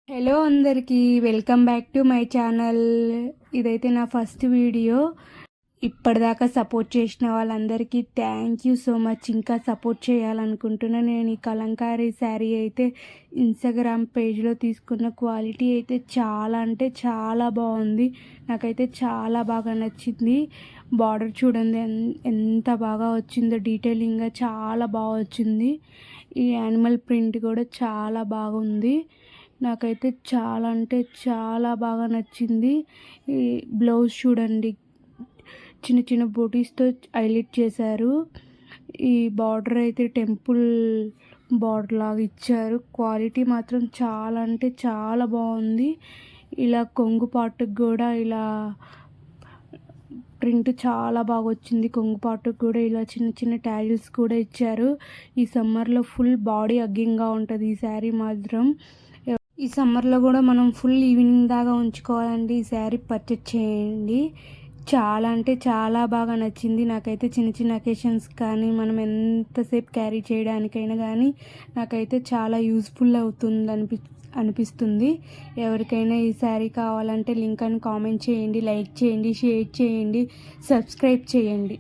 Hello అందరికీ welcome back to my channel. ఇదైతే నా ఫస్ట్ వీడియో. ఇప్పటిదాకా సపోర్ట్ చేసిన వాళ్ళందరికీ థ్యాంక్ యూ సో మచ్. ఇంకా సపోర్ట్ చేయాలనుకుంటున్నా. నేను ఈ కలంకారీ శారీ అయితే ఇన్స్టాగ్రామ్ పేజ్లో తీసుకున్న క్వాలిటీ అయితే చాలా అంటే చాలా బాగుంది. నాకైతే చాలా బాగా నచ్చింది. బార్డర్ చూడండి ఎంత బాగా వచ్చిందో, డీటెయిలింగ్గా చాలా బాగా వచ్చింది. ఈ యానిమల్ ప్రింట్ కూడా చాలా బాగుంది. నాకైతే చాలా అంటే చాలా బాగా నచ్చింది. ఈ బ్లౌజ్ చూడండి, చిన్న చిన్న బూటీస్తో హైలైట్ చేశారు. ఈ బార్డర్ అయితే టెంపుల్ బార్డర్ లాగా ఇచ్చారు. క్వాలిటీ మాత్రం చాలా అంటే చాలా బాగుంది. ఇలా కొంగు పాటుకు కూడా ఇలా ప్రింట్ చాలా బాగా వచ్చింది. కొంగు పాటుకు కూడా ఇలా చిన్న చిన్న ట్యాజిల్స్ కూడా ఇచ్చారు. ఈ సమ్మర్లో ఫుల్ బాడీ హగ్గింగ్గా ఉంటుంది ఈ శారీ మాత్రం. ఈ సమ్మర్లో కూడా మనం ఫుల్ ఈవినింగ్ దాకా ఉంచుకోవాలండి. ఈ శారీ పర్చేజ్ చేయండి. చాలా అంటే చాలా బాగా నచ్చింది. నాకైతే చిన్న చిన్న అకేషన్స్ కానీ మనం ఎంతసేపు క్యారీ చేయడానికైనా కానీ నాకైతే చాలా యూస్ఫుల్ అవుతుంది అనిపిస్తుంది. ఎవరికైనా ఈ శారీ కావాలంటే లింక్ అని కామెంట్ చేయండి, లైక్ చేయండి, షేర్ చేయండి, సబ్స్క్రైబ్ చేయండి.